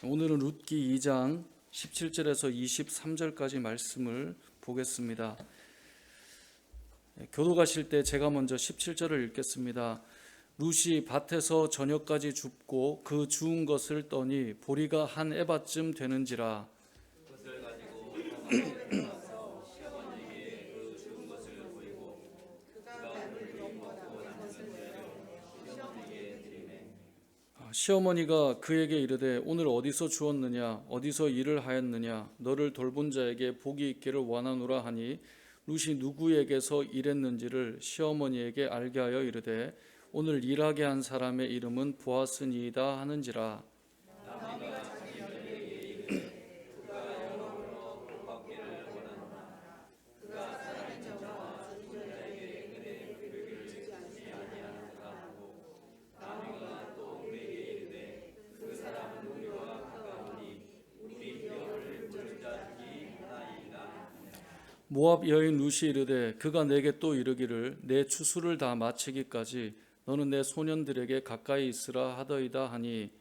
오늘은 룻기 2장 17절에서 23절까지 말씀을 보겠습니다. 교도가실 때 제가 먼저 17절을 읽겠습니다. 룻이 밭에서 저녁까지 줍고 그 주운 것을 떠니 보리가 한 에바쯤 되는지라. 시어머니가 그에게 이르되 오늘 어디서 주었느냐 어디서 일을 하였느냐 너를 돌본 자에게 복이 있기를 원하노라 하니 룻이 누구에게서 일했는지를 시어머니에게 알게 하여 이르되 오늘 일하게 한 사람의 이름은 보아스니이다 하는지라. 모압 여인 룻이 이르되 그가 내게 또 이르기를 내 추수를 다 마치기까지 너는 내 소년들에게 가까이 있으라 하더이다 하니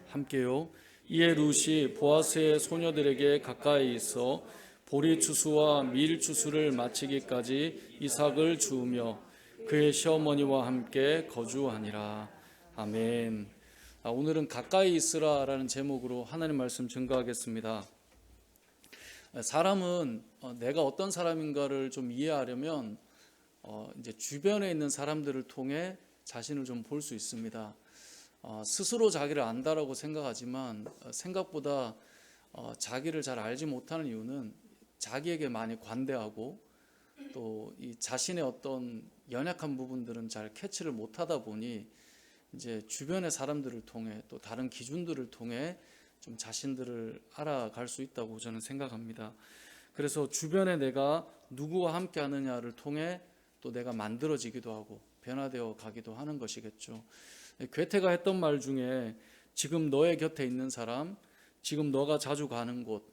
함께요. 이에 룻이 보아스의 소녀들에게 가까이 있어 보리 추수와 밀 추수를 마치기까지 이삭을 주우며 그의 시어머니와 함께 거주하니라. 아멘. 오늘은 가까이 있으라라는 제목으로 하나님 말씀 증거하겠습니다. 사람은 내가 어떤 사람인가를 좀 이해하려면 이제 주변에 있는 사람들을 통해 자신을 좀 볼 수 있습니다. 스스로 자기를 안다라고 생각하지만 생각보다 자기를 잘 알지 못하는 이유는 자기에게 많이 관대하고 또 이 자신의 어떤 연약한 부분들은 잘 캐치를 못하다 보니 이제 주변의 사람들을 통해 또 다른 기준들을 통해 좀 자신들을 알아갈 수 있다고 저는 생각합니다. 그래서 주변에 내가 누구와 함께 하느냐를 통해 또 내가 만들어지기도 하고 변화되어 가기도 하는 것이겠죠. 괴테가 했던 말 중에 지금 너의 곁에 있는 사람, 지금 너가 자주 가는 곳,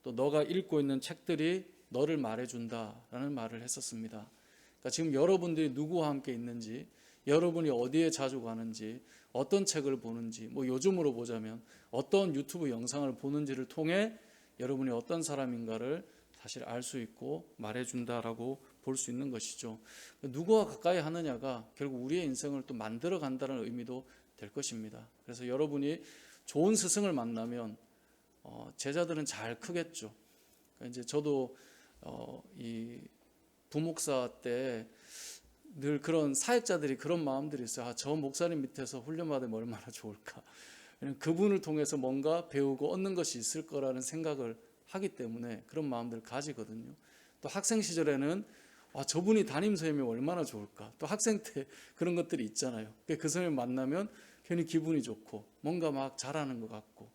또 너가 읽고 있는 책들이 너를 말해준다라는 말을 했었습니다. 그러니까 지금 여러분들이 누구와 함께 있는지, 여러분이 어디에 자주 가는지, 어떤 책을 보는지, 뭐 요즘으로 보자면 어떤 유튜브 영상을 보는지를 통해 여러분이 어떤 사람인가를 사실 알 수 있고 말해준다라고 볼 수 있는 것이죠. 누구와 가까이 하느냐가 결국 우리의 인생을 또 만들어 간다는 의미도 될 것입니다. 그래서 여러분이 좋은 스승을 만나면 제자들은 잘 크겠죠. 그러니까 이제 저도 이 부목사 때 늘 그런 사역자들이 그런 마음들이 있어요. 저 목사님 밑에서 훈련받으면 얼마나 좋을까. 그분을 통해서 뭔가 배우고 얻는 것이 있을 거라는 생각을 하기 때문에 그런 마음들을 가지거든요. 또 학생 시절에는 저분이 담임 선생님이 얼마나 좋을까. 또 학생 때 그런 것들이 있잖아요. 그 선생님 만나면 괜히 기분이 좋고 뭔가 막 잘하는 것 같고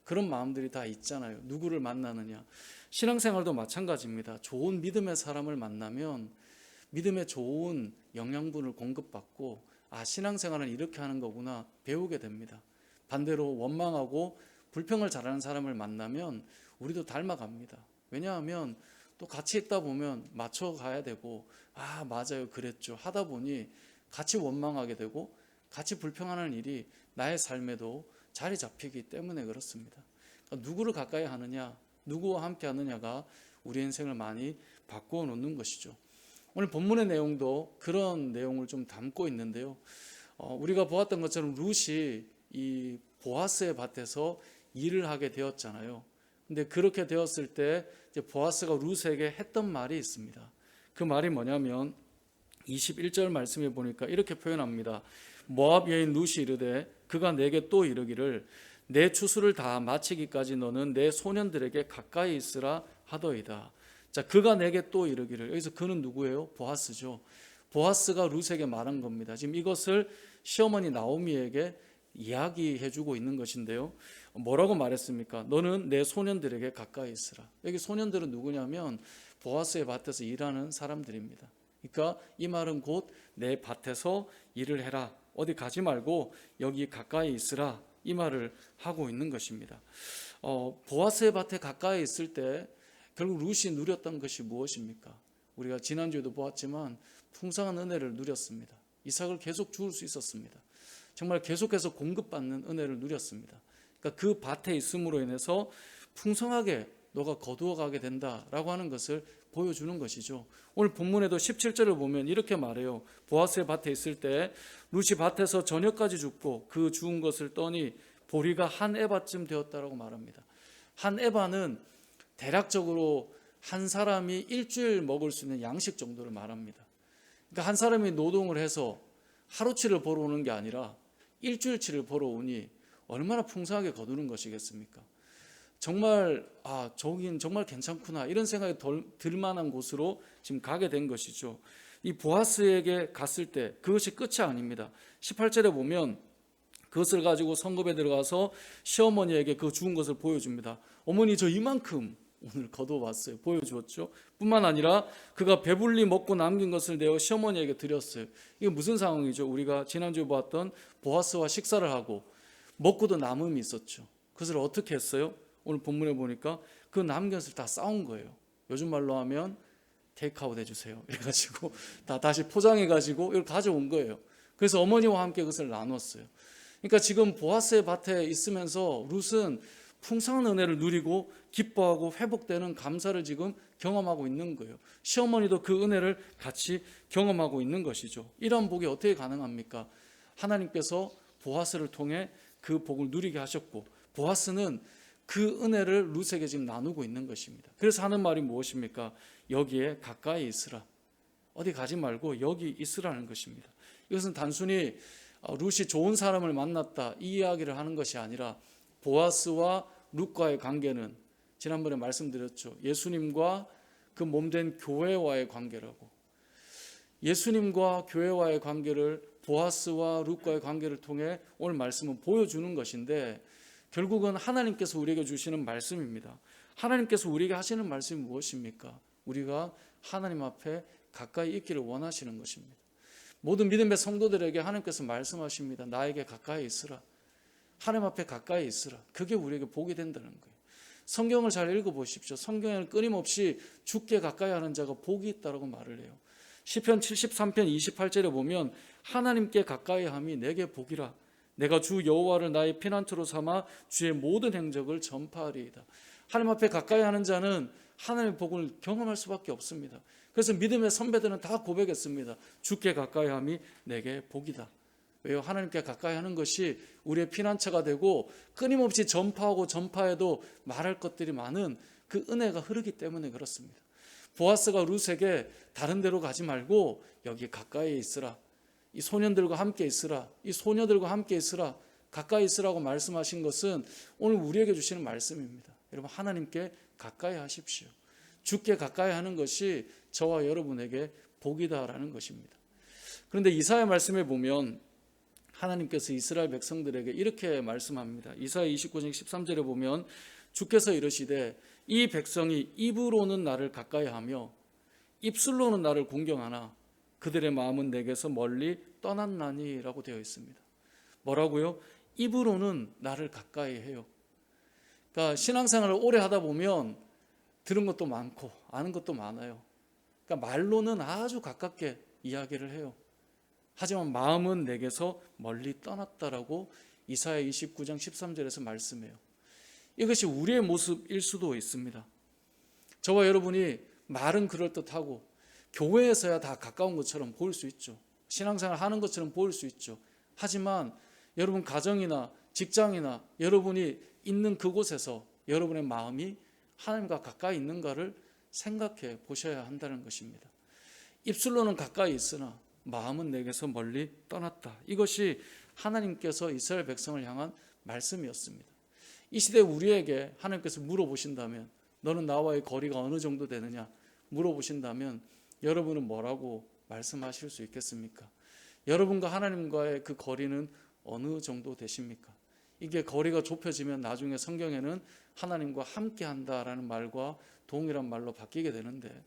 그런 마음들이 다 있잖아요. 누구를 만나느냐. 신앙생활도 마찬가지입니다. 좋은 믿음의 사람을 만나면 믿음의 좋은 영양분을 공급받고 신앙생활은 이렇게 하는 거구나 배우게 됩니다. 반대로 원망하고 불평을 잘하는 사람을 만나면 우리도 닮아갑니다. 왜냐하면 또 같이 있다 보면 맞춰가야 되고 맞아요 그랬죠 하다 보니 같이 원망하게 되고 같이 불평하는 일이 나의 삶에도 자리 잡히기 때문에 그렇습니다. 그러니까 누구를 가까이 하느냐 누구와 함께 하느냐가 우리 인생을 많이 바꾸어 놓는 것이죠. 오늘 본문의 내용도 그런 내용을 좀 담고 있는데요. 우리가 보았던 것처럼 룻이 이 보아스의 밭에서 일을 하게 되었잖아요. 근데 그렇게 되었을 때 이제 보아스가 룻에게 했던 말이 있습니다. 그 말이 뭐냐면 21절 말씀에 보니까 이렇게 표현합니다. 모압 여인 룻이 이르되 그가 내게 또 이르기를 내 추수를 다 마치기까지 너는 내 소년들에게 가까이 있으라 하더이다. 자, 그가 내게 또 이르기를, 여기서 그는 누구예요? 보아스죠. 보아스가 룻에게 말한 겁니다. 지금 이것을 시어머니 나오미에게 이야기해주고 있는 것인데요. 뭐라고 말했습니까? 너는 내 소년들에게 가까이 있으라. 여기 소년들은 누구냐면 보아스의 밭에서 일하는 사람들입니다. 그러니까 이 말은 곧 내 밭에서 일을 해라. 어디 가지 말고 여기 가까이 있으라. 이 말을 하고 있는 것입니다. 보아스의 밭에 가까이 있을 때 결국 룻이 누렸던 것이 무엇입니까? 우리가 지난주에도 보았지만 풍성한 은혜를 누렸습니다. 이삭을 계속 주울 수 있었습니다. 정말 계속해서 공급받는 은혜를 누렸습니다. 그러니까 그 밭에 있음으로 인해서 풍성하게 너가 거두어가게 된다라고 하는 것을 보여주는 것이죠. 오늘 본문에도 17절을 보면 이렇게 말해요. 보아스의 밭에 있을 때 룻이 밭에서 저녁까지 죽고 그 죽은 것을 떠니 보리가 한 에바쯤 되었다라고 말합니다. 한 에바는 대략적으로 한 사람이 일주일 먹을 수 있는 양식 정도를 말합니다. 그러니까 한 사람이 노동을 해서 하루치를 벌어오는 게 아니라 일주일치를 벌어오니 얼마나 풍성하게 거두는 것이겠습니까? 정말 저긴 정말 괜찮구나 이런 생각이 들 만한 곳으로 지금 가게 된 것이죠. 이 보아스에게 갔을 때 그것이 끝이 아닙니다. 18절에 보면 그것을 가지고 성읍에 들어가서 시어머니에게 그 죽은 것을 보여줍니다. 어머니 저 이만큼 오늘 거둬왔어요. 보여주었죠. 뿐만 아니라 그가 배불리 먹고 남긴 것을 내어 시어머니에게 드렸어요. 이게 무슨 상황이죠? 우리가 지난주에 보았던 보아스와 식사를 하고 먹고도 남음이 있었죠. 그것을 어떻게 했어요? 오늘 본문에 보니까 그 남긴 것을 다 싸운 거예요. 요즘 말로 하면 테이크아웃 해주세요. 이래가지고 다시 포장해가지고 이걸 가져온 거예요. 그래서 어머니와 함께 그것을 나눴어요. 그러니까 지금 보아스의 밭에 있으면서 룻은 풍성한 은혜를 누리고 기뻐하고 회복되는 감사를 지금 경험하고 있는 거예요. 시어머니도 그 은혜를 같이 경험하고 있는 것이죠. 이런 복이 어떻게 가능합니까? 하나님께서 보아스를 통해 그 복을 누리게 하셨고 보아스는 그 은혜를 룻에게 지금 나누고 있는 것입니다. 그래서 하는 말이 무엇입니까? 여기에 가까이 있으라. 어디 가지 말고 여기 있으라는 것입니다. 이것은 단순히 룻이 좋은 사람을 만났다 이 이야기를 하는 것이 아니라 보아스와 룻과의 관계는 지난번에 말씀드렸죠. 예수님과 그 몸된 교회와의 관계라고. 예수님과 교회와의 관계를 보아스와 룻과의 관계를 통해 오늘 말씀은 보여주는 것인데 결국은 하나님께서 우리에게 주시는 말씀입니다. 하나님께서 우리에게 하시는 말씀이 무엇입니까? 우리가 하나님 앞에 가까이 있기를 원하시는 것입니다. 모든 믿음의 성도들에게 하나님께서 말씀하십니다. 나에게 가까이 있으라. 하나님 앞에 가까이 있으라. 그게 우리에게 복이 된다는 거예요. 성경을 잘 읽어보십시오. 성경에는 끊임없이 주께 가까이 하는 자가 복이 있다고 말을 해요. 시편 73편 28절에 보면 하나님께 가까이 함이 내게 복이라. 내가 주 여호와를 나의 피난처로 삼아 주의 모든 행적을 전파하리이다. 하나님 앞에 가까이 하는 자는 하나님의 복을 경험할 수밖에 없습니다. 그래서 믿음의 선배들은 다 고백했습니다. 주께 가까이 함이 내게 복이다. 왜요? 하나님께 가까이 하는 것이 우리의 피난처가 되고 끊임없이 전파하고 전파해도 말할 것들이 많은 그 은혜가 흐르기 때문에 그렇습니다. 보아스가 룻에게 다른 데로 가지 말고 여기 가까이 있으라. 이 소년들과 함께 있으라. 이 소녀들과 함께 있으라. 가까이 있으라고 말씀하신 것은 오늘 우리에게 주시는 말씀입니다. 여러분 하나님께 가까이 하십시오. 주께 가까이 하는 것이 저와 여러분에게 복이다라는 것입니다. 그런데 이사야 말씀에 보면 하나님께서 이스라엘 백성들에게 이렇게 말씀합니다. 이사야 29장 13절에 보면 주께서 이르시되 이 백성이 입으로는 나를 가까이 하며 입술로는 나를 공경하나 그들의 마음은 내게서 멀리 떠났나니 라고 되어 있습니다. 뭐라고요? 입으로는 나를 가까이 해요. 그러니까 신앙생활을 오래 하다 보면 들은 것도 많고 아는 것도 많아요. 그러니까 말로는 아주 가깝게 이야기를 해요. 하지만 마음은 내게서 멀리 떠났다라고 이사야 29장 13절에서 말씀해요. 이것이 우리의 모습일 수도 있습니다. 저와 여러분이 말은 그럴듯하고 교회에서야 다 가까운 것처럼 보일 수 있죠. 신앙생활 하는 것처럼 보일 수 있죠. 하지만 여러분 가정이나 직장이나 여러분이 있는 그곳에서 여러분의 마음이 하나님과 가까이 있는가를 생각해 보셔야 한다는 것입니다. 입술로는 가까이 있으나 마음은 내게서 멀리 떠났다. 이것이 하나님께서 이스라엘 백성을 향한 말씀이었습니다. 이 시대 우리에게 하나님께서 물어보신다면 너는 나와의 거리가 어느 정도 되느냐 물어보신다면 여러분은 뭐라고 말씀하실 수 있겠습니까? 여러분과 하나님과의 그 거리는 어느 정도 되십니까? 이게 거리가 좁혀지면 나중에 성경에는 하나님과 함께한다라는 말과 동일한 말로 바뀌게 되는데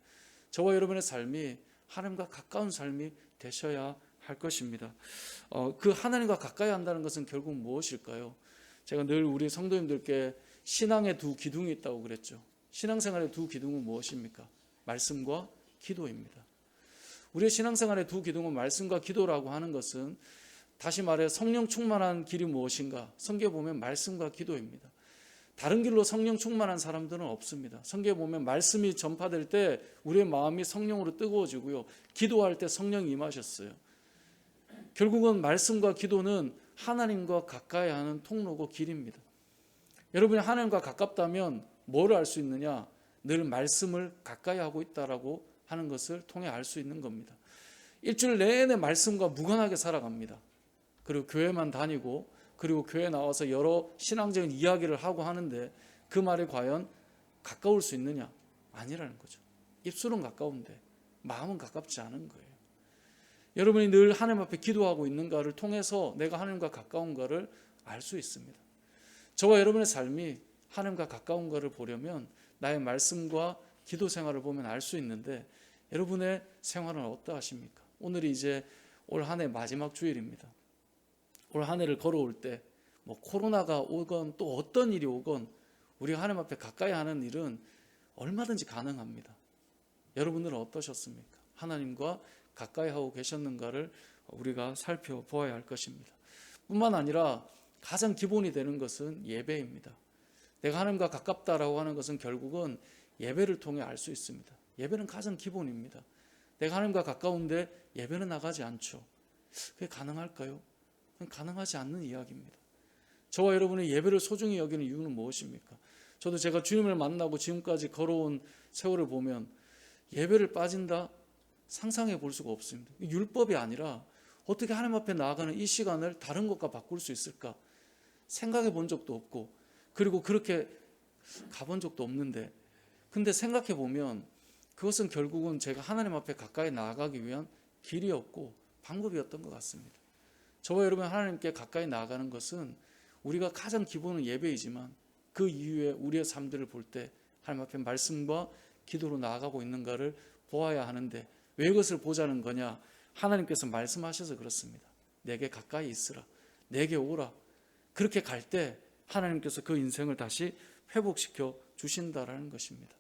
저와 여러분의 삶이 하나님과 가까운 삶이 되셔야 할 것입니다. 그 하나님과 가까이 한다는 것은 결국 무엇일까요? 제가 늘 우리 성도님들께 신앙의 두 기둥이 있다고 그랬죠. 신앙생활의 두 기둥은 무엇입니까? 말씀과 기도입니다. 우리의 신앙생활의 두 기둥은 말씀과 기도라고 하는 것은 다시 말해 성령 충만한 길이 무엇인가? 성경에 보면 말씀과 기도입니다. 다른 길로 성령 충만한 사람들은 없습니다. 성경에 보면 말씀이 전파될 때 우리의 마음이 성령으로 뜨거워지고요. 기도할 때 성령이 임하셨어요. 결국은 말씀과 기도는 하나님과 가까이 하는 통로고 길입니다. 여러분이 하나님과 가깝다면 뭘 알 수 있느냐? 늘 말씀을 가까이 하고 있다라고 하는 것을 통해 알 수 있는 겁니다. 일주일 내내 말씀과 무관하게 살아갑니다. 그리고 교회만 다니고 그리고 교회에 나와서 여러 신앙적인 이야기를 하고 하는데 그 말이 과연 가까울 수 있느냐? 아니라는 거죠. 입술은 가까운데 마음은 가깝지 않은 거예요. 여러분이 늘 하나님 앞에 기도하고 있는가를 통해서 내가 하나님과 가까운가를 알 수 있습니다. 저와 여러분의 삶이 하나님과 가까운가를 보려면 나의 말씀과 기도 생활을 보면 알 수 있는데 여러분의 생활은 어떠하십니까? 오늘이 이제 올 한 해 마지막 주일입니다. 올 한 해를 걸어올 때 코로나가 오건 또 어떤 일이 오건 우리가 하나님 앞에 가까이 하는 일은 얼마든지 가능합니다. 여러분들은 어떠셨습니까? 하나님과 가까이 하고 계셨는가를 우리가 살펴보아야 할 것입니다. 뿐만 아니라 가장 기본이 되는 것은 예배입니다. 내가 하나님과 가깝다라고 하는 것은 결국은 예배를 통해 알 수 있습니다. 예배는 가장 기본입니다. 내가 하나님과 가까운데 예배는 나가지 않죠. 그게 가능할까요? 그건 가능하지 않는 이야기입니다. 저와 여러분의 예배를 소중히 여기는 이유는 무엇입니까? 저도 제가 주님을 만나고 지금까지 걸어온 세월을 보면 예배를 빠진다? 상상해 볼 수가 없습니다. 율법이 아니라 어떻게 하나님 앞에 나아가는 이 시간을 다른 것과 바꿀 수 있을까? 생각해 본 적도 없고 그리고 그렇게 가본 적도 없는데 근데 생각해 보면 그것은 결국은 제가 하나님 앞에 가까이 나아가기 위한 길이었고 방법이었던 것 같습니다. 저와 여러분 하나님께 가까이 나아가는 것은 우리가 가장 기본은 예배이지만 그 이후에 우리의 삶들을 볼 때 하나님 앞에 말씀과 기도로 나아가고 있는가를 보아야 하는데 왜 이것을 보자는 거냐? 하나님께서 말씀하셔서 그렇습니다. 내게 가까이 있으라. 내게 오라. 그렇게 갈 때 하나님께서 그 인생을 다시 회복시켜 주신다라는 것입니다.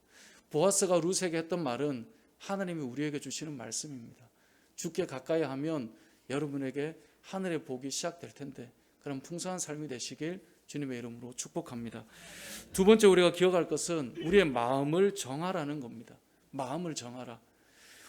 보아스가 룻에게 했던 말은 하나님이 우리에게 주시는 말씀입니다. 주께 가까이 하면 여러분에게 하늘의 복이 시작될 텐데 그런 풍성한 삶이 되시길 주님의 이름으로 축복합니다. 두 번째 우리가 기억할 것은 우리의 마음을 정하라는 겁니다. 마음을 정하라.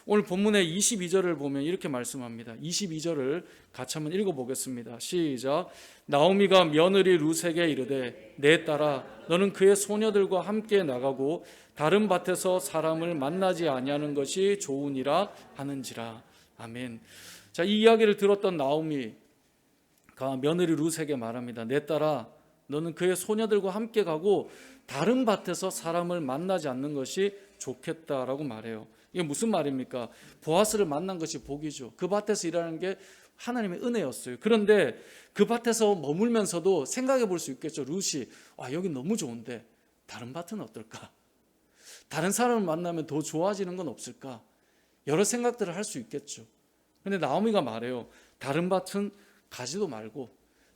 오늘 본문의 22절을 보면 이렇게 말씀합니다. 22절을 같이 한번 읽어보겠습니다. 시작. 나오미가 며느리 룻에게 이르되 내 딸아 너는 그의 소녀들과 함께 나가고 다른 밭에서 사람을 만나지 아니하는 것이 좋으니라 하는지라. 아멘. 자, 이 이야기를 들었던 나오미가 며느리 룻에게 말합니다. 내 딸아 너는 그의 소녀들과 함께 가고 다른 밭에서 사람을 만나지 않는 것이 좋겠다라고 말해요. 이게 무슨 말입니까? 보아스를 만난 것이 복이죠. 그 밭에서 일하는 게 하나님의 은혜였어요. 그런데 그 밭에서 머물면서도 생각해 볼 수 있겠죠. 룻이 여기 너무 좋은데 다른 밭은 어떨까? 다른 사람을 만나면 더 좋아지는 건 없을까? 여러 생각들을 할 수 있겠죠. 그런데 나오미가 말해요. 다른 밭은 가지도 말고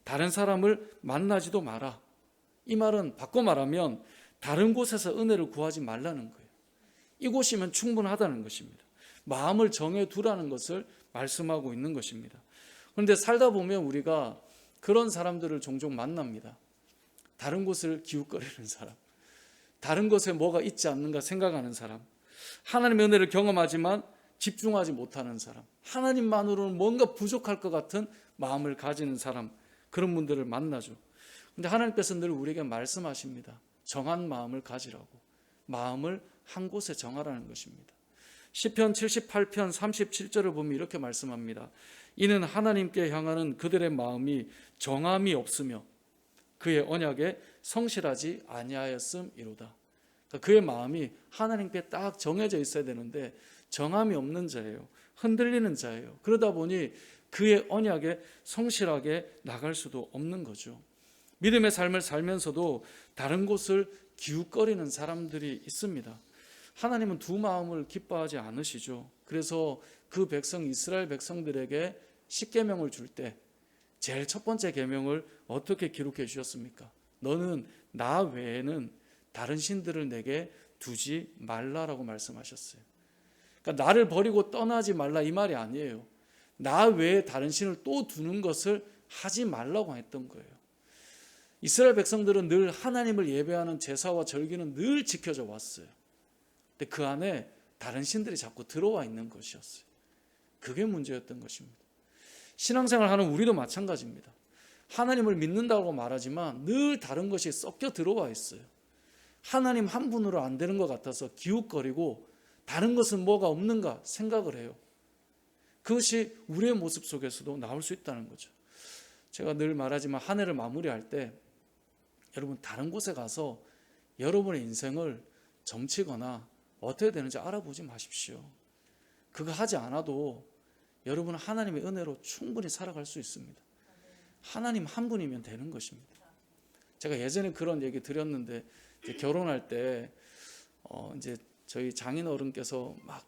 다른 사람을 만나지도 마라. 이 말은 바꿔 말하면 다른 곳에서 은혜를 구하지 말라는 거예요. 이곳이면 충분하다는 것입니다. 마음을 정해두라는 것을 말씀하고 있는 것입니다. 그런데 살다 보면 우리가 그런 사람들을 종종 만납니다. 다른 곳을 기웃거리는 사람, 다른 곳에 뭐가 있지 않는가 생각하는 사람, 하나님의 은혜를 경험하지만 집중하지 못하는 사람, 하나님만으로는 뭔가 부족할 것 같은 마음을 가지는 사람, 그런 분들을 만나죠. 그런데 하나님께서 늘 우리에게 말씀하십니다. 정한 마음을 가지라고. 마음을 한 곳에 정하라는 것입니다. 시편 78편 37절을 보면 이렇게 말씀합니다. 이는 하나님께 향하는 그들의 마음이 정함이 없으며 그의 언약에 성실하지 아니하였음이로다. 그러니까 그의 마음이 하나님께 딱 정해져 있어야 되는데 정함이 없는 자예요. 흔들리는 자예요. 그러다 보니 그의 언약에 성실하게 나갈 수도 없는 거죠. 믿음의 삶을 살면서도 다른 곳을 기웃거리는 사람들이 있습니다. 하나님은 두 마음을 기뻐하지 않으시죠. 그래서 그 백성 이스라엘 백성들에게 십계명을 줄 때 제일 첫 번째 계명을 어떻게 기록해 주셨습니까? 너는 나 외에는 다른 신들을 내게 두지 말라라고 말씀하셨어요. 그러니까 나를 버리고 떠나지 말라 이 말이 아니에요. 나 외에 다른 신을 또 두는 것을 하지 말라고 했던 거예요. 이스라엘 백성들은 늘 하나님을 예배하는 제사와 절기는 늘 지켜져 왔어요. 근데 그 안에 다른 신들이 자꾸 들어와 있는 것이었어요. 그게 문제였던 것입니다. 신앙생활 하는 우리도 마찬가지입니다. 하나님을 믿는다고 말하지만 늘 다른 것이 섞여 들어와 있어요. 하나님 한 분으로 안 되는 것 같아서 기웃거리고 다른 것은 뭐가 없는가 생각을 해요. 그것이 우리의 모습 속에서도 나올 수 있다는 거죠. 제가 늘 말하지만 한 해를 마무리할 때 여러분 다른 곳에 가서 여러분의 인생을 점치거나 어떻게 되는지 알아보지 마십시오. 그거 하지 않아도 여러분은 하나님의 은혜로 충분히 살아갈 수 있습니다. 하나님 한 분이면 되는 것입니다. 제가 예전에 그런 얘기 드렸는데 이제 결혼할 때 이제 저희 장인 어른께서 막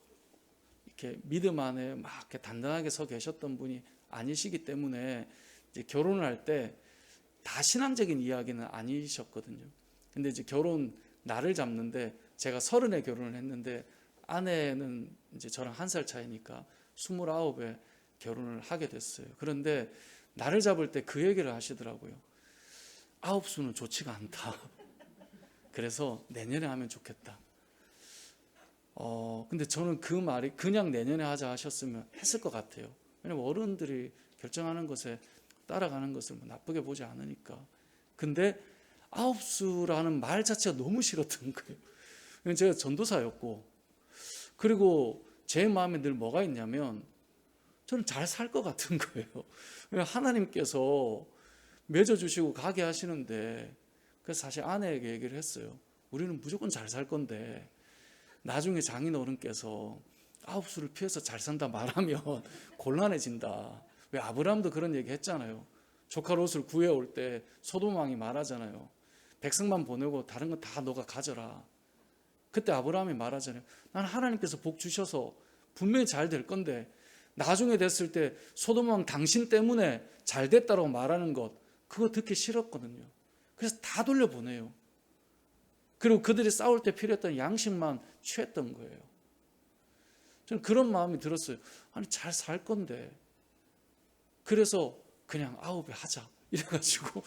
이렇게 믿음 안에 막 이렇게 단단하게 서 계셨던 분이 아니시기 때문에 이제 결혼을 할 때 다 신앙적인 이야기는 아니셨거든요. 근데 이제 결혼 날을 잡는데 제가 30에 결혼을 했는데 아내는 이제 저랑 1살 차이니까 29에 결혼을 하게 됐어요. 그런데 날을 잡을 때 그 얘기를 하시더라고요. 9수는 좋지가 않다. 그래서 내년에 하면 좋겠다. 근데 저는 그 말이 그냥 내년에 하자 하셨으면 했을 것 같아요. 왜냐면 어른들이 결정하는 것에 따라가는 것을 나쁘게 보지 않으니까. 근데 9수라는 말 자체가 너무 싫었던 거예요. 제가 전도사였고, 그리고 제 마음에 늘 뭐가 있냐면 저는 잘 살 것 같은 거예요. 하나님께서 맺어주시고 가게 하시는데, 그래서 사실 아내에게 얘기를 했어요. 우리는 무조건 잘 살 건데 나중에 장인 어른께서 9수를 피해서 잘 산다 말하면 곤란해진다. 왜 아브라함도 그런 얘기 했잖아요. 조카 롯을 구해올 때 소돔 왕이 말하잖아요. 백성만 보내고 다른 건 다 너가 가져라. 그때 아브라함이 말하잖아요. 나는 하나님께서 복 주셔서 분명히 잘 될 건데 나중에 됐을 때 소돔 왕 당신 때문에 잘 됐다고 말하는 것, 그거 듣기 싫었거든요. 그래서 다 돌려보내요. 그리고 그들이 싸울 때 필요했던 양식만 취했던 거예요. 저는 그런 마음이 들었어요. 아니 잘 살 건데. 그래서 그냥 9에 하자 이래가지고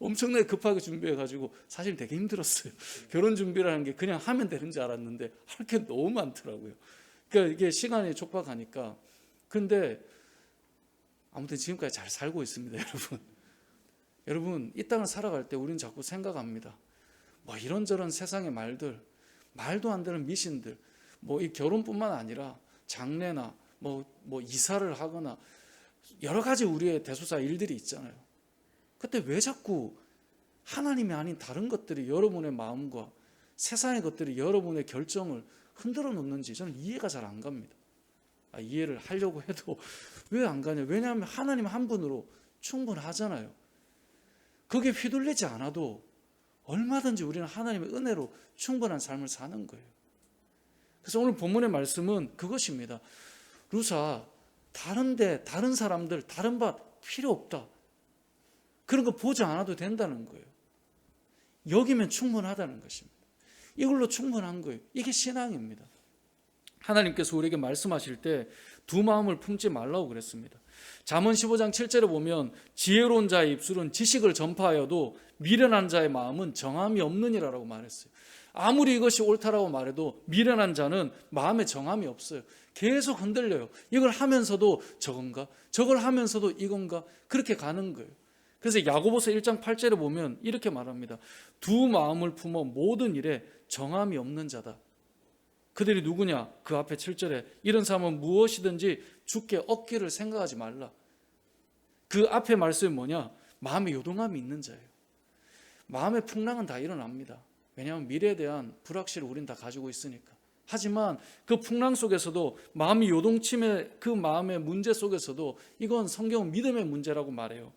엄청나게 급하게 준비해가지고 사실 되게 힘들었어요. 결혼 준비라는 게 그냥 하면 되는 줄 알았는데 할 게 너무 많더라고요. 그러니까 이게 시간이 촉박하니까. 근데 아무튼 지금까지 잘 살고 있습니다, 여러분. 여러분 이 땅을 살아갈 때 우리는 자꾸 생각합니다. 뭐 이런저런 세상의 말들, 말도 안 되는 미신들, 뭐 이 결혼뿐만 아니라 장례나 뭐 이사를 하거나 여러 가지 우리의 대소사 일들이 있잖아요. 그때 왜 자꾸 하나님이 아닌 다른 것들이 여러분의 마음과 세상의 것들이 여러분의 결정을 흔들어 놓는지 저는 이해가 잘 안 갑니다. 이해를 하려고 해도 왜 안 가냐? 왜냐하면 하나님 한 분으로 충분하잖아요. 그게 휘둘리지 않아도 얼마든지 우리는 하나님의 은혜로 충분한 삶을 사는 거예요. 그래서 오늘 본문의 말씀은 그것입니다. 루사, 다른데 다른 사람들 다른 밭 필요 없다. 그런 거 보지 않아도 된다는 거예요. 여기면 충분하다는 것입니다. 이걸로 충분한 거예요. 이게 신앙입니다. 하나님께서 우리에게 말씀하실 때 두 마음을 품지 말라고 그랬습니다. 잠언 15장 7절에 보면 지혜로운 자의 입술은 지식을 전파하여도 미련한 자의 마음은 정함이 없느니라라고 말했어요. 아무리 이것이 옳다라고 말해도 미련한 자는 마음에 정함이 없어요. 계속 흔들려요. 이걸 하면서도 저건가? 저걸 하면서도 이건가? 그렇게 가는 거예요. 그래서 야고보서 1장 8절에 보면 이렇게 말합니다. 두 마음을 품어 모든 일에 정함이 없는 자다. 그들이 누구냐? 그 앞에 7절에 이런 사람은 무엇이든지 주께 얻기를 생각하지 말라. 그 앞에 말씀이 뭐냐? 마음에 요동함이 있는 자예요. 마음의 풍랑은 다 일어납니다. 왜냐하면 미래에 대한 불확실을 우린 다 가지고 있으니까. 하지만 그 풍랑 속에서도 마음이 요동침의 그 마음의 문제 속에서도 이건 성경은 믿음의 문제라고 말해요.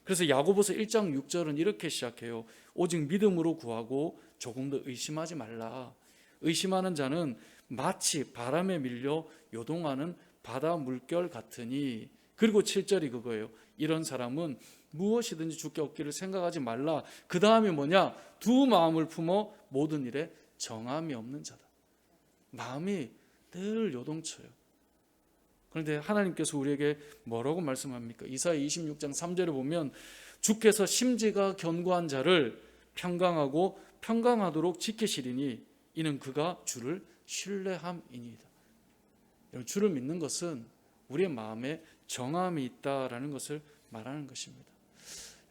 그래서 야고보서 1장 6절은 이렇게 시작해요. 오직 믿음으로 구하고 조금도 의심하지 말라. 의심하는 자는 마치 바람에 밀려 요동하는 바다 물결 같으니. 그리고 7절이 그거예요. 이런 사람은 무엇이든지 주께 얻기를 생각하지 말라. 그 다음이 뭐냐? 두 마음을 품어 모든 일에 정함이 없는 자다. 마음이 늘 요동쳐요. 그런데 하나님께서 우리에게 뭐라고 말씀합니까? 이사야 26장 3절에 보면 주께서 심지가 견고한 자를 평강하고 평강하도록 지키시리니 이는 그가 주를 신뢰함이니이다. 주를 믿는 것은 우리의 마음에 정함이 있다라는 것을 말하는 것입니다.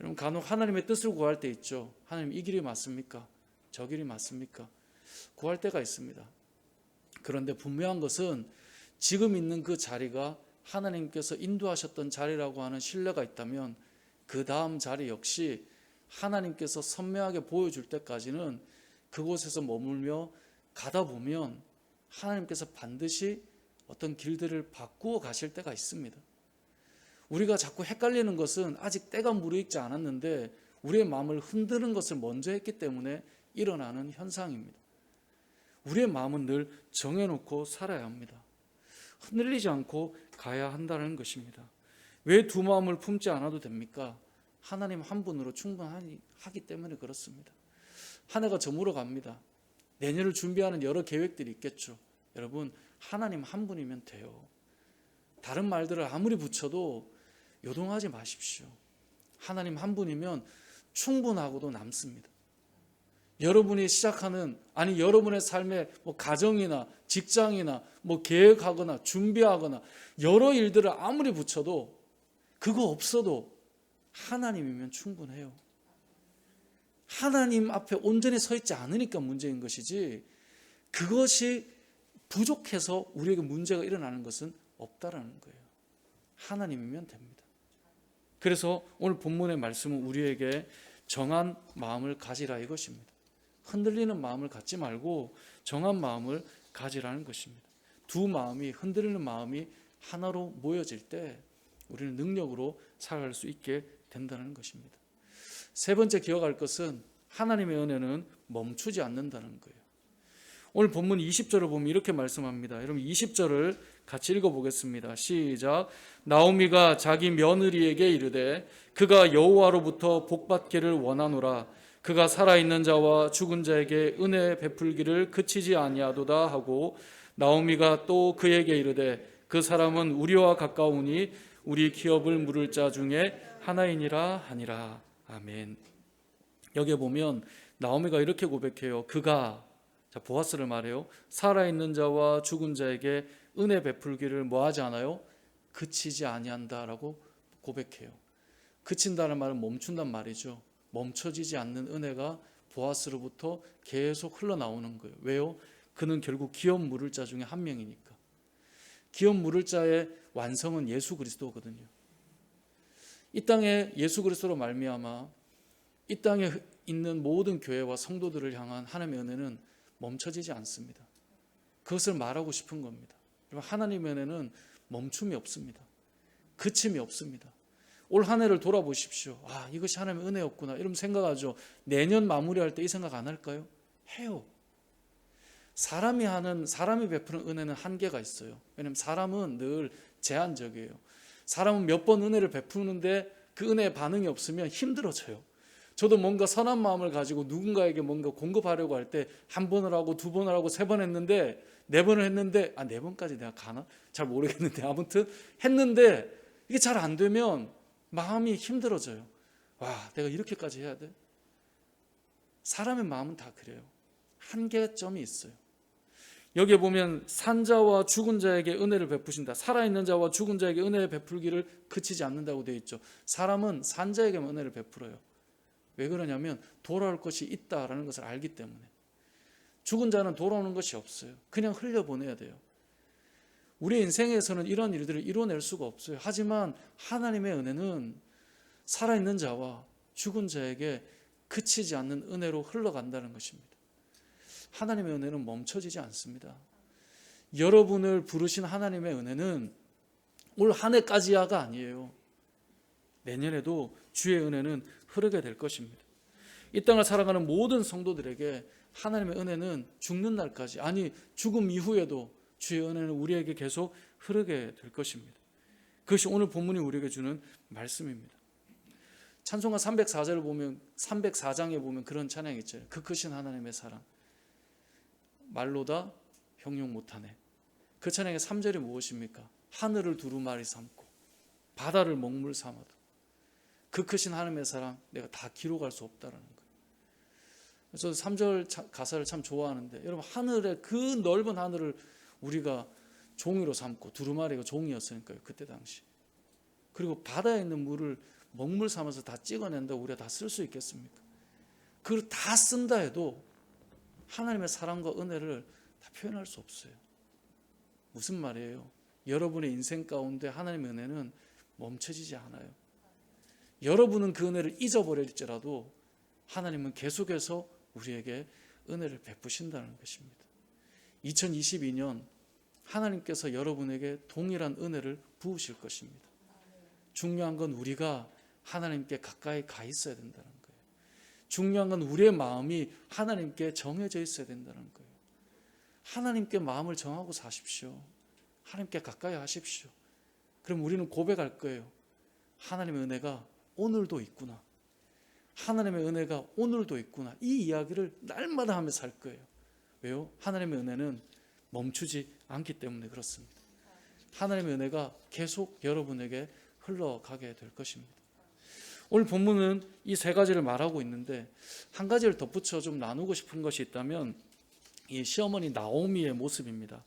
여러분, 간혹 하나님의 뜻을 구할 때 있죠. 하나님, 이 길이 맞습니까? 저 길이 맞습니까? 구할 때가 있습니다. 그런데 분명한 것은 지금 있는 그 자리가 하나님께서 인도하셨던 자리라고 하는 신뢰가 있다면 그 다음 자리 역시 하나님께서 선명하게 보여줄 때까지는 그곳에서 머물며 가다 보면 하나님께서 반드시 어떤 길들을 바꾸어 가실 때가 있습니다. 우리가 자꾸 헷갈리는 것은 아직 때가 무르익지 않았는데 우리의 마음을 흔드는 것을 먼저 했기 때문에 일어나는 현상입니다. 우리의 마음은 늘 정해놓고 살아야 합니다. 흔들리지 않고 가야 한다는 것입니다. 왜 두 마음을 품지 않아도 됩니까? 하나님 한 분으로 충분하기 때문에 그렇습니다. 한 해가 저물어 갑니다. 내년을 준비하는 여러 계획들이 있겠죠. 여러분, 하나님 한 분이면 돼요. 다른 말들을 아무리 붙여도 요동하지 마십시오. 하나님 한 분이면 충분하고도 남습니다. 여러분이 시작하는, 아니 여러분의 삶의 가정이나 직장이나 계획하거나 준비하거나 여러 일들을 아무리 붙여도 그거 없어도 하나님이면 충분해요. 하나님 앞에 온전히 서 있지 않으니까 문제인 것이지, 그것이 부족해서 우리에게 문제가 일어나는 것은 없다라는 거예요. 하나님이면 됩니다. 그래서 오늘 본문의 말씀은 우리에게 정한 마음을 가지라 이것입니다. 흔들리는 마음을 갖지 말고 정한 마음을 가지라는 것입니다. 두 마음이, 흔들리는 마음이 하나로 모여질 때 우리는 능력으로 살아갈 수 있게 된다는 것입니다. 세 번째 기억할 것은 하나님의 은혜는 멈추지 않는다는 거예요. 오늘 본문 20절을 보면 이렇게 말씀합니다. 여러분 20절을 같이 읽어보겠습니다. 시작. 나오미가 자기 며느리에게 이르되 그가 여호와로부터 복받기를 원하노라. 그가 살아있는 자와 죽은 자에게 은혜 베풀기를 그치지 아니하도다 하고, 나오미가 또 그에게 이르되 그 사람은 우리와 가까우니 우리 기업을 물을 자 중에 하나이니라 하니라. 아멘. 여기에 보면 나오미가 이렇게 고백해요. 그가, 보아스를 말해요. 살아있는 자와 죽은 자에게 은혜 베풀기를 뭐하지 않아요? 그치지 아니한다라고 고백해요. 그친다는 말은 멈춘단 말이죠. 멈춰지지 않는 은혜가 보아스로부터 계속 흘러나오는 거예요. 왜요? 그는 결국 기업 물을 자 중에 한 명이니까. 기업 물을 자의 완성은 예수 그리스도거든요. 이 땅에 예수 그리스도로 말미암아 이 땅에 있는 모든 교회와 성도들을 향한 하나님의 은혜는 멈춰지지 않습니다. 그것을 말하고 싶은 겁니다. 하나님의 은혜는 멈춤이 없습니다. 그침이 없습니다. 올 한 해를 돌아보십시오. 아, 이것이 하나님의 은혜였구나. 이러면 생각하죠. 내년 마무리할 때 이 생각 안 할까요? 해요. 사람이 베푸는 은혜는 한계가 있어요. 왜냐하면 사람은 늘 제한적이에요. 사람은 몇 번 은혜를 베푸는데 그 은혜의 반응이 없으면 힘들어져요. 저도 뭔가 선한 마음을 가지고 누군가에게 뭔가 공급하려고 할 때 한 번을 하고 두 번을 하고 세 번 했는데 네 번을 했는데 네 번까지 내가 가나? 잘 모르겠는데 아무튼 했는데 이게 잘 안 되면 마음이 힘들어져요. 와, 내가 이렇게까지 해야 돼? 사람의 마음은 다 그래요. 한계점이 있어요. 여기에 보면 산자와 죽은 자에게 은혜를 베푸신다. 살아있는 자와 죽은 자에게 은혜를 베풀기를 그치지 않는다고 되어 있죠. 사람은 산자에게만 은혜를 베풀어요. 왜 그러냐면 돌아올 것이 있다라는 것을 알기 때문에. 죽은 자는 돌아오는 것이 없어요. 그냥 흘려보내야 돼요. 우리 인생에서는 이런 일들을 이뤄낼 수가 없어요. 하지만 하나님의 은혜는 살아있는 자와 죽은 자에게 그치지 않는 은혜로 흘러간다는 것입니다. 하나님의 은혜는 멈춰지지 않습니다. 여러분을 부르신 하나님의 은혜는 올 한 해까지야가 아니에요. 내년에도 주의 은혜는 흐르게 될 것입니다. 이 땅을 살아가는 모든 성도들에게 하나님의 은혜는 죽는 날까지, 아니 죽음 이후에도 주의 은혜는 우리에게 계속 흐르게 될 것입니다. 그것이 오늘 본문이 우리에게 주는 말씀입니다. 찬송가 304장에 보면 그런 찬양이 있죠. 그 크신 하나님의 사랑. 말로다 형용 못하네. 그 찬양의 3절이 무엇입니까? 하늘을 두루마리 삼고 바다를 먹물 삼아도 그 크신 하나님의 사랑 내가 다 기록할 수 없다라는 거예요. 그래서 3절 가사를 참 좋아하는데, 여러분 하늘의 그 넓은 하늘을 우리가 종이로 삼고, 두루마리가 종이었으니까요 그때 당시. 그리고 바다에 있는 물을 먹물 삼아서 다 찍어낸다고 우리가 다 쓸 수 있겠습니까? 그걸 다 쓴다 해도 하나님의 사랑과 은혜를 다 표현할 수 없어요. 무슨 말이에요? 여러분의 인생 가운데 하나님의 은혜는 멈춰지지 않아요. 여러분은 그 은혜를 잊어버릴지라도 하나님은 계속해서 우리에게 은혜를 베푸신다는 것입니다. 2022년 하나님께서 여러분에게 동일한 은혜를 부으실 것입니다. 중요한 건 우리가 하나님께 가까이 가 있어야 된다는 거예요. 중요한 건 우리의 마음이 하나님께 정해져 있어야 된다는 거예요. 하나님께 마음을 정하고 사십시오. 하나님께 가까이 하십시오. 그럼 우리는 고백할 거예요. 하나님의 은혜가 오늘도 있구나. 하나님의 은혜가 오늘도 있구나. 이 이야기를 날마다 하며 살 거예요. 왜요? 하나님의 은혜는 멈추지 않기 때문에 그렇습니다. 하나님의 은혜가 계속 여러분에게 흘러가게 될 것입니다. 오늘 본문은 이 세 가지를 말하고 있는데, 한 가지를 덧붙여 좀 나누고 싶은 것이 있다면 이 시어머니 나오미의 모습입니다.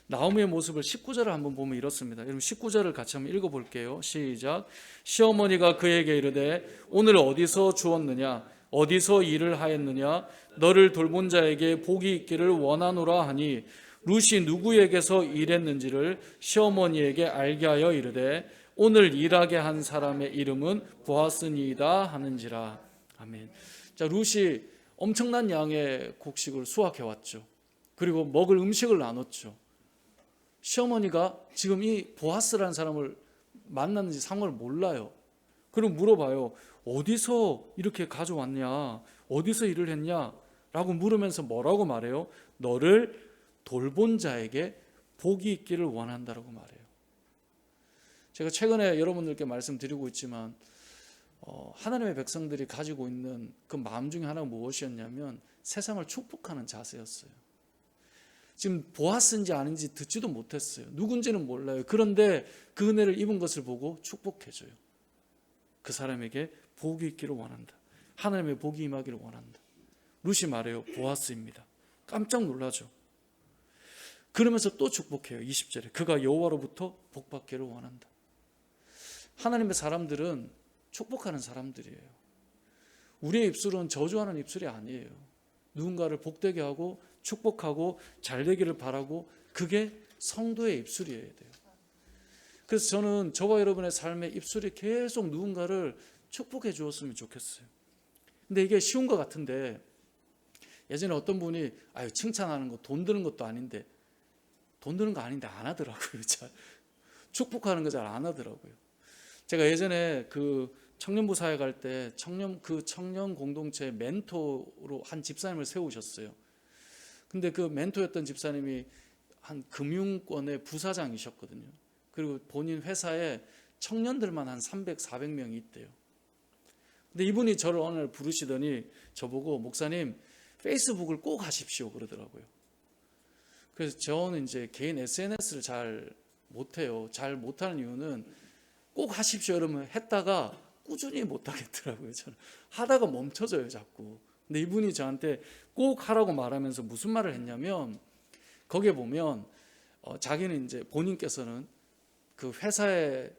나오미의 모습을 19절을 한번 보면 이렇습니다. 여러분 19절을 같이 한번 읽어볼게요. 시작. 시어머니가 그에게 이르되 오늘 어디서 주었느냐, 어디서 일을 하였느냐, 너를 돌본 자에게 복이 있기를 원하노라 하니 룻이 누구에게서 일했는지를 시어머니에게 알게 하여 이르되 오늘 일하게 한 사람의 이름은 보아스니이다 하는지라. 아멘. 자, 룻이 엄청난 양의 곡식을 수확해 왔죠. 그리고 먹을 음식을 나눴죠. 시어머니가 지금 이 보아스라는 사람을 만났는지 상황을 몰라요. 그리고 물어봐요. 어디서 이렇게 가져왔냐? 어디서 일을 했냐? 라고 물으면서 뭐라고 말해요? 너를 돌본 자에게 복이 있기를 원한다라고 말해요. 제가 최근에 여러분들께 말씀드리고 있지만 하나님의 백성들이 가지고 있는 그 마음 중에 하나가 무엇이었냐면 세상을 축복하는 자세였어요. 지금 보아스인지 아닌지 듣지도 못했어요. 누군지는 몰라요. 그런데 그 은혜를 입은 것을 보고 축복해줘요. 그 사람에게 복이 있기를 원한다. 하나님의 복이 임하기를 원한다. 룻이 말해요. 보아스입니다. 깜짝 놀라죠. 그러면서 또 축복해요. 20절에 그가 여호와로부터 복받기를 원한다. 하나님의 사람들은 축복하는 사람들이에요. 우리의 입술은 저주하는 입술이 아니에요. 누군가를 복되게 하고 축복하고 잘되기를 바라고, 그게 성도의 입술이어야 돼요. 그래서 저는 저와 여러분의 삶의 입술이 계속 누군가를 축복해 주었으면 좋겠어요. 근데 이게 쉬운 것 같은데, 예전에 어떤 분이 칭찬하는 거 돈 드는 것도 아닌데, 돈 드는 거 아닌데 안 하더라고요. 잘 축복하는 거 잘 안 하더라고요. 제가 예전에 그 청년부 사회 갈 때 청년 공동체 멘토로 한 집사님을 세우셨어요. 근데 그 멘토였던 집사님이 한 금융권의 부사장이셨거든요. 그리고 본인 회사에 청년들만 한 300, 400명이 있대요. 근데 이분이 저를 어느 날 부르시더니 저보고 목사님 페이스북을 꼭 하십시오 그러더라고요. 그래서 저는 이제 개인 SNS를 잘 못해요. 잘 못하는 이유는 꼭 하십시오 이러면 했다가 꾸준히 못하겠더라고요. 저는 하다가 멈춰져요 자꾸. 근데 이분이 저한테 꼭 하라고 말하면서 무슨 말을 했냐면, 거기에 보면 자기는 이제 본인께서는 그 회사의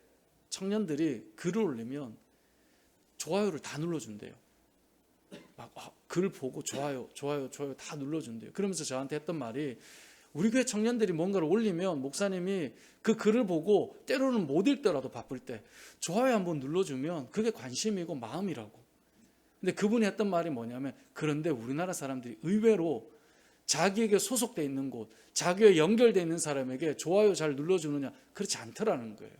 청년들이 글을 올리면 좋아요를 다 눌러준대요. 막 글 보고 좋아요 다 눌러준대요. 그러면서 저한테 했던 말이, 우리 교회 청년들이 뭔가를 올리면 목사님이 그 글을 보고 때로는 못 읽더라도 바쁠 때 좋아요 한번 눌러주면 그게 관심이고 마음이라고. 근데 그분이 했던 말이 뭐냐면, 그런데 우리나라 사람들이 의외로 자기에게 소속돼 있는 곳, 자기에 연결돼 있는 사람에게 좋아요 잘 눌러주느냐, 그렇지 않더라는 거예요.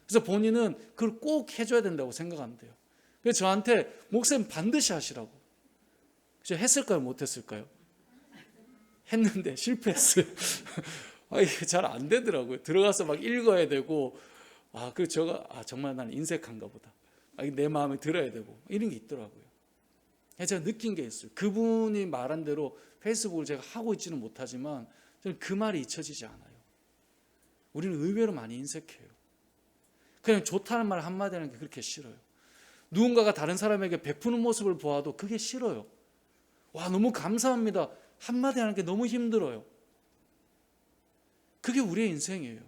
그래서 본인은 그걸 꼭 해줘야 된다고 생각한대요. 그래서 저한테 목사님 반드시 하시라고. 그래서 했을까요 못했을까요? 했는데 실패했어요. 이게 잘 안 되더라고요. 들어가서 막 읽어야 되고, 그 제가 정말 나는 인색한가 보다. 내 마음에 들어야 되고 이런 게 있더라고요. 제가 느낀 게 있어요. 그분이 말한 대로 페이스북을 제가 하고 있지는 못하지만 저는 그 말이 잊혀지지 않아요. 우리는 의외로 많이 인색해요. 그냥 좋다는 말 한마디 하는 게 그렇게 싫어요. 누군가가 다른 사람에게 베푸는 모습을 보아도 그게 싫어요. 와, 너무 감사합니다 한마디 하는 게 너무 힘들어요. 그게 우리의 인생이에요.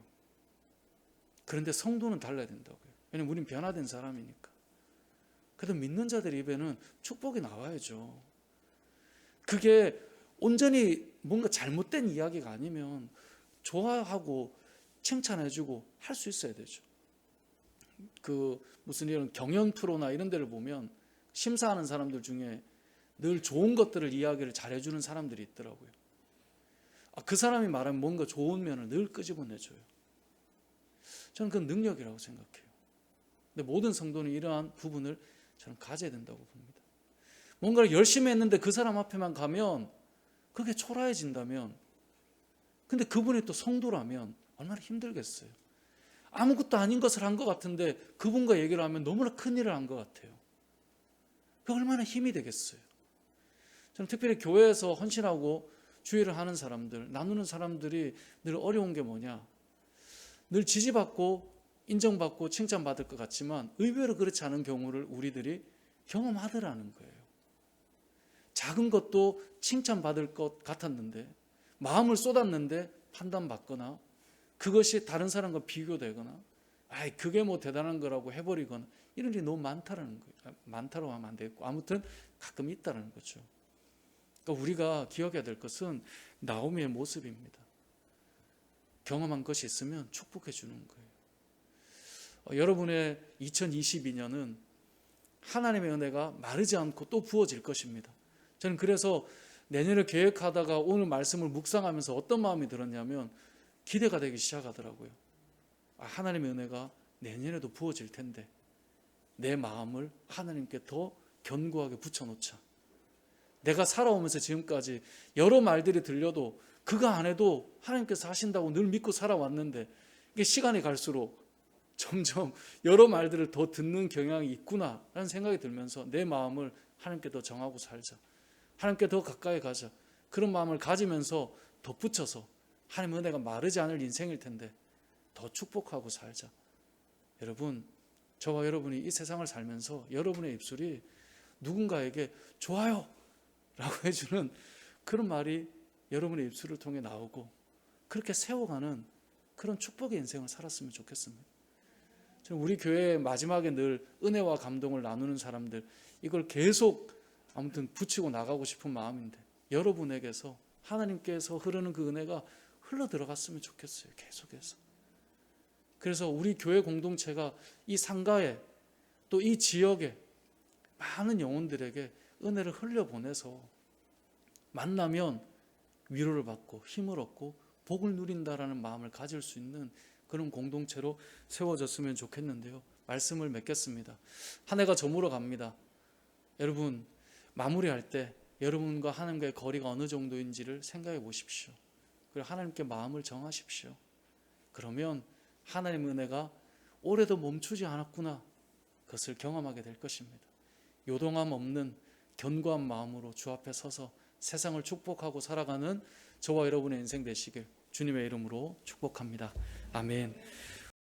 그런데 성도는 달라야 된다고요. 왜냐하면 우린 변화된 사람이니까. 그래도 믿는 자들 입에는 축복이 나와야죠. 그게 온전히 뭔가 잘못된 이야기가 아니면 좋아하고 칭찬해주고 할 수 있어야 되죠. 무슨 이런 경연 프로나 이런 데를 보면 심사하는 사람들 중에 늘 좋은 것들을 이야기를 잘해주는 사람들이 있더라고요. 그 사람이 말하면 뭔가 좋은 면을 늘 끄집어내줘요. 저는 그건 능력이라고 생각해요. 근데 모든 성도는 이러한 부분을 저는 가져야 된다고 봅니다. 뭔가를 열심히 했는데 그 사람 앞에만 가면 그게 초라해진다면, 근데 그분이 또 성도라면 얼마나 힘들겠어요. 아무것도 아닌 것을 한 것 같은데 그분과 얘기를 하면 너무나 큰일을 한 것 같아요. 그 얼마나 힘이 되겠어요. 저는 특별히 교회에서 헌신하고 주의를 하는 사람들, 나누는 사람들이 늘 어려운 게 뭐냐, 늘 지지받고 인정받고 칭찬받을 것 같지만 의외로 그렇지 않은 경우를 우리들이 경험하더라는 거예요. 작은 것도 칭찬받을 것 같았는데, 마음을 쏟았는데 판단받거나, 그것이 다른 사람과 비교되거나, 그게 뭐 대단한 거라고 해버리거나, 이런 일이 너무 많다라는 거예요. 많다고 하면 안 되겠고, 아무튼 가끔 있다라는 거죠. 그러니까 우리가 기억해야 될 것은 나오미의 모습입니다. 경험한 것이 있으면 축복해 주는 거예요. 여러분의 2022년은 하나님의 은혜가 마르지 않고 또 부어질 것입니다. 저는 그래서 내년을 계획하다가 오늘 말씀을 묵상하면서 어떤 마음이 들었냐면 기대가 되기 시작하더라고요. 하나님의 은혜가 내년에도 부어질 텐데 내 마음을 하나님께 더 견고하게 붙여놓자. 내가 살아오면서 지금까지 여러 말들이 들려도 그거 안 해도 하나님께서 하신다고 늘 믿고 살아왔는데, 이게 시간이 갈수록 점점 여러 말들을 더 듣는 경향이 있구나라는 생각이 들면서 내 마음을 하나님께 더 정하고 살자, 하나님께 더 가까이 가자, 그런 마음을 가지면서 덧붙여서 하나님의 은혜가 마르지 않을 인생일 텐데 더 축복하고 살자. 여러분, 저와 여러분이 이 세상을 살면서 여러분의 입술이 누군가에게 좋아요 라고 해주는 그런 말이 여러분의 입술을 통해 나오고 그렇게 세워가는 그런 축복의 인생을 살았으면 좋겠습니다. 저는 우리 교회의 마지막에 늘 은혜와 감동을 나누는 사람들, 이걸 계속 아무튼 붙이고 나가고 싶은 마음인데, 여러분에게서 하나님께서 흐르는 그 은혜가 흘러 들어갔으면 좋겠어요. 계속해서. 그래서 우리 교회 공동체가 이 상가에 또 이 지역에 많은 영혼들에게 은혜를 흘려보내서 만나면 위로를 받고 힘을 얻고 복을 누린다라는 마음을 가질 수 있는 그런 공동체로 세워졌으면 좋겠는데요. 말씀을 맺겠습니다. 한 해가 저물어 갑니다. 여러분, 마무리할 때 여러분과 하나님과의 거리가 어느 정도인지를 생각해 보십시오. 그리고 하나님께 마음을 정하십시오. 그러면 하나님의 은혜가 올해도 멈추지 않았구나, 그것을 경험하게 될 것입니다. 요동함 없는 견고한 마음으로 주 앞에 서서 세상을 축복하고 살아가는 저와 여러분의 인생 되시길 주님의 이름으로 축복합니다. 아멘.